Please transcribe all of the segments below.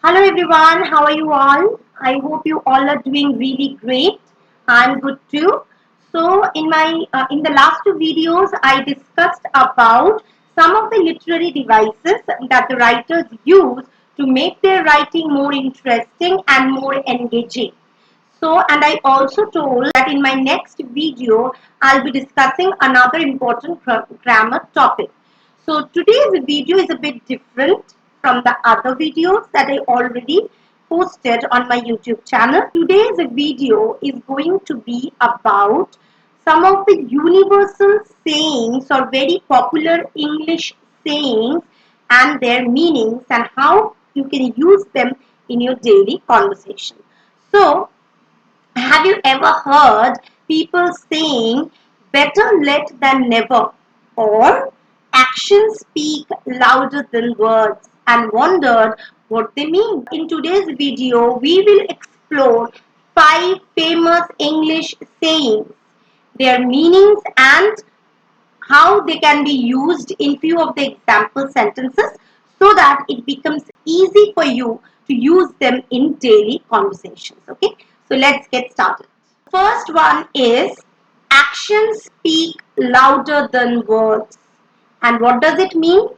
Hello everyone, how are you all? I hope you all are doing really great. I'm good too. So in the last two videos, I discussed about some of the literary devices that the writers use to make their writing more interesting and more engaging. So, and I also told that in my next video, I'll be discussing another important grammar topic. So today's video is a bit different from the other videos that I already posted on my YouTube channel. Today's video is going to be about some of the universal sayings or very popular English sayings and their meanings and how you can use them in your daily conversation. So, have you ever heard people saying better late than never or actions speak louder than words and wondered what they mean? In today's video, we will explore 5 famous English sayings, their meanings and how they can be used in few of the example sentences so that it becomes easy for you to use them in daily conversations. Okay, so let's get started. First one is actions speak louder than words. And what does it mean?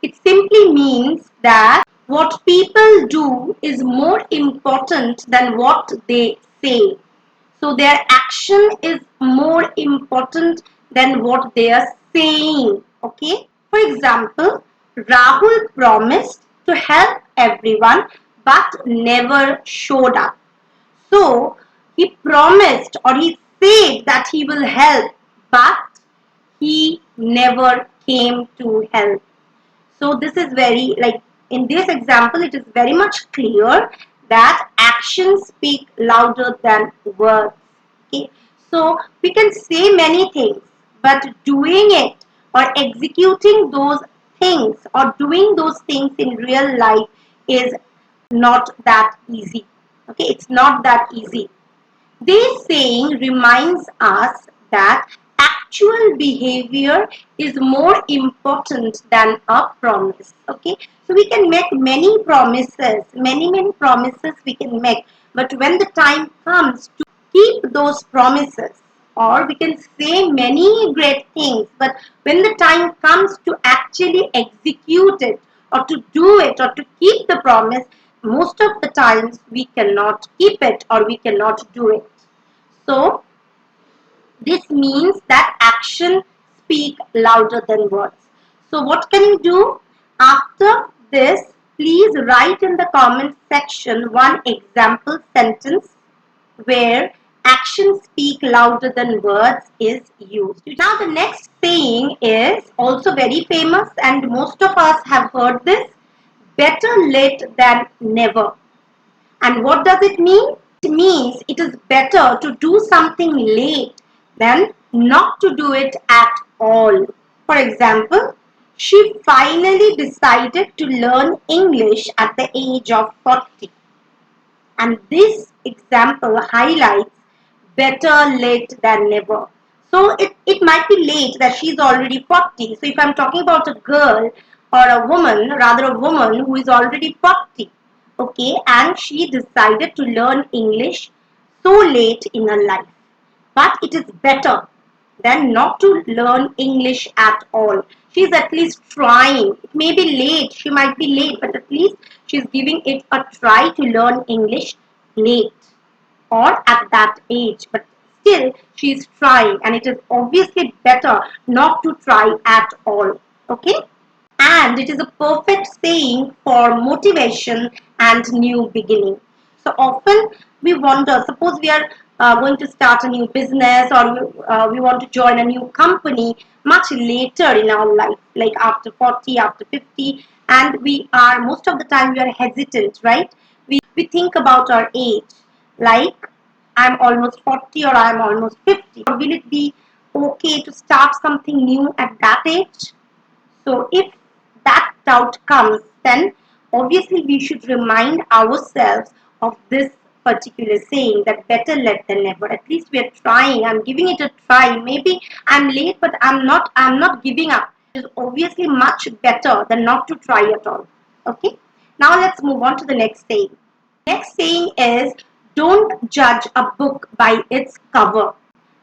It simply means that what people do is more important than what they say. So their action is more important than what they are saying. Okay. For example, Rahul promised to help everyone but never showed up. So he promised or he said that he will help, but he never came to help. So this is very, like in this example, it is very much clear that actions speak louder than words. Okay, so we can say many things, but doing it or executing those things or doing those things in real life is not that easy. Okay, it's not that easy. This saying reminds us that actual behavior is more important than a promise. Okay, so we can make many promises, many promises we can make, but when the time comes to keep those promises, or we can say many great things, but when the time comes to actually execute it or to do it or to keep the promise, most of the times we cannot keep it or we cannot do it. So this means that action speak louder than words. So what can you do? After this, please write in the comment section one example sentence where actions speak louder than words is used. Now the next saying is also very famous and most of us have heard this. Better late than never. And what does it mean? It means it is better to do something late than not to do it at all. For example, she finally decided to learn English at the age of 40. And this example highlights better late than never. So it might be late that she's already 40. So if I'm talking about a girl or a woman, rather a woman who is already 40, okay, and she decided to learn English so late in her life. But it is better than not to learn English at all. She's at least trying. It may be late, she might be late, but at least she's giving it a try to learn English late or at that age. But still, she's trying, and it is obviously better not to try at all. Okay? And it is a perfect saying for motivation and new beginning. So often we wonder, suppose we are going to start a new business or we want to join a new company much later in our life, like after 40, after 50, and we are, most of the time we are hesitant, right? We think about our age, like I'm almost 40 or I'm almost 50. Or will it be okay to start something new at that age? So if that doubt comes, then obviously we should remind ourselves of this particular saying that better late than never. At least we are trying. I'm giving it a try. Maybe I'm late, but I'm not giving up. It is obviously much better than not to try at all. Okay. Now let's move on to the next saying. Next saying is, don't judge a book by its cover.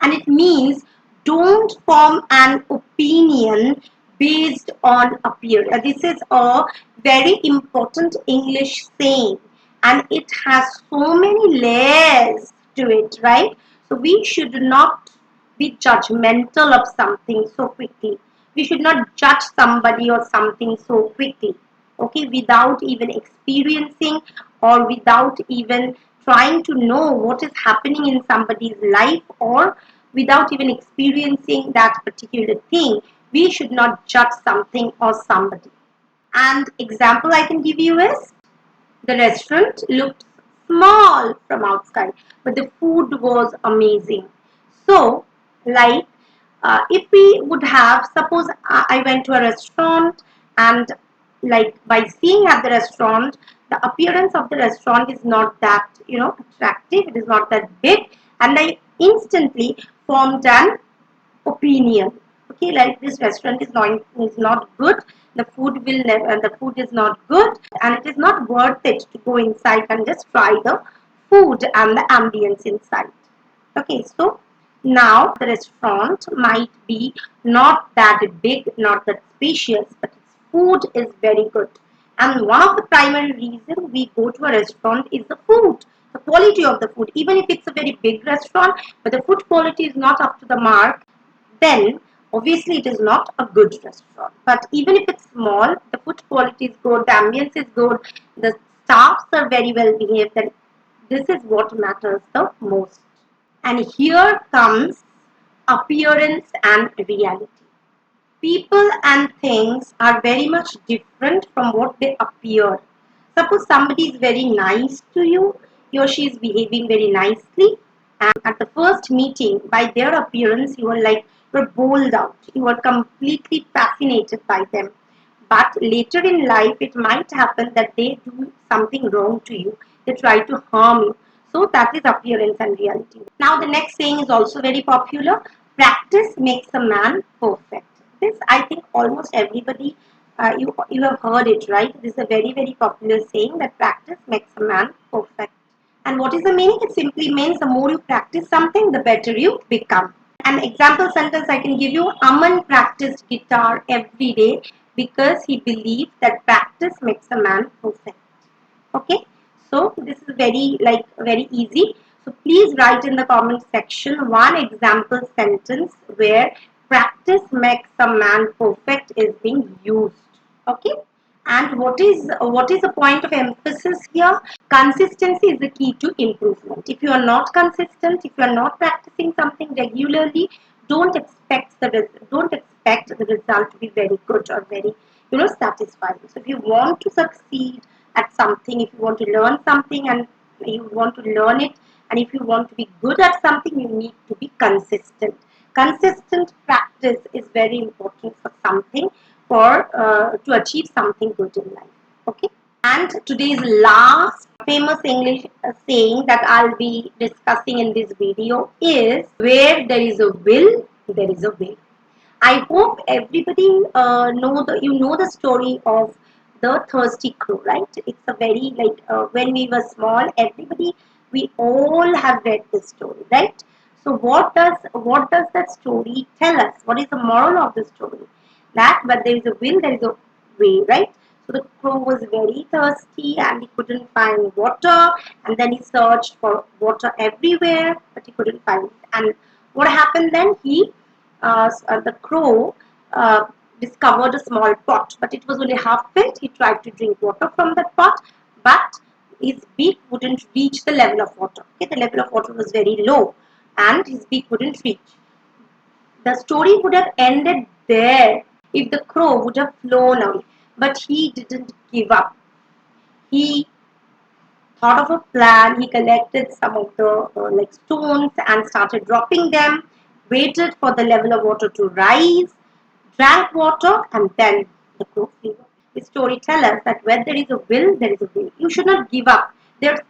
And it means don't form an opinion based on appearance. This is a very important English saying, and it has so many layers to it, right? So we should not be judgmental of something so quickly. We should not judge somebody or something so quickly, okay, without even experiencing or without even trying to know what is happening in somebody's life, or without even experiencing that particular thing. We should not judge something or somebody. And example I can give you is, the restaurant looked small from outside, but the food was amazing. So, like, if we would have, suppose I went to a restaurant, and like by seeing at the restaurant, the appearance of the restaurant is not that, attractive, it is not that big, and I instantly formed an opinion. Okay, like this restaurant is not good. The food will never. The food is not good, and it is not worth it to go inside and just try the food and the ambience inside. Okay, so now the restaurant might be not that big, not that spacious, but its food is very good. And one of the primary reasons we go to a restaurant is the food, the quality of the food. Even if it's a very big restaurant, but the food quality is not up to the mark, then obviously it is not a good restaurant. But even if it's small, the food quality is good, the ambience is good, the staffs are very well behaved, then this is what matters the most. And here comes appearance and reality. People and things are very much different from what they appear. Suppose somebody is very nice to you, he or she is behaving very nicely, and at the first meeting, by their appearance, you're bowled out. You are completely fascinated by them. But later in life, it might happen that they do something wrong to you. They try to harm you. So that is appearance and reality. Now the next saying is also very popular. Practice makes a man perfect. This, I think, almost everybody, you have heard it, right? This is a very, very popular saying that practice makes a man perfect. And what is the meaning? It simply means the more you practice something, the better you become. An example sentence I can give you: Aman practiced guitar every day because he believed that practice makes a man perfect. Okay, so this is very easy. So please write in the comment section one example sentence where practice makes a man perfect is being used. Okay, and what is the point of emphasis here? Consistency is the key to improvement. If you are not consistent, if you are not practicing something regularly, don't expect the result to be very good or very satisfying. So if you want to succeed at something, if you want to learn something and you want to learn it, and if you want to be good at something, you need to be consistent. Consistent practice is very important for something, for to achieve something good in life. Okay. And today's last famous English saying that I'll be discussing in this video is, where there is a will, there is a way. I hope everybody know the story of the thirsty crow, right? It's a very when we were small, we all have read this story, right? So what does that story tell us? What is the moral of the story? That but there is a will, there is a way, right? So the crow was very thirsty and he couldn't find water, and then he searched for water everywhere, but he couldn't find it. And what happened then? The crow discovered a small pot, but it was only half filled. He tried to drink water from that pot, but his beak wouldn't reach the level of water. Okay, the level of water was very low, and his beak wouldn't reach. The story would have ended there if the crow would have flown away, but he didn't give up. He thought of a plan. He collected some of the stones and started dropping them, waited for the level of water to rise, drank water, and then the crow flew. The story tells us that where there is a will, there is a way. You should not give up. There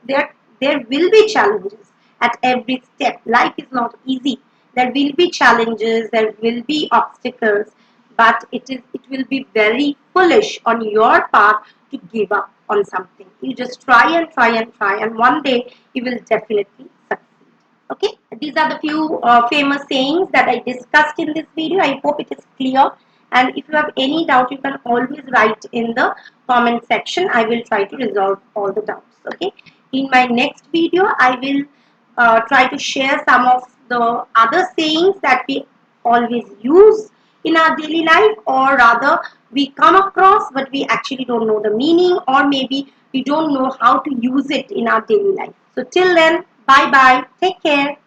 will be challenges at every step. Life is not easy. There will be challenges, there will be obstacles, but it will be very foolish on your part to give up on something. You just try and try and try, and one day you will definitely succeed. Okay, these are the few famous sayings that I discussed in this video. I hope it is clear. And if you have any doubt, you can always write in the comment section. I will try to resolve all the doubts. Okay. In my next video, I will try to share some of the other sayings that we always use in our daily life, or rather we come across but we actually don't know the meaning, or maybe we don't know how to use it in our daily life. So till then, bye bye, take care.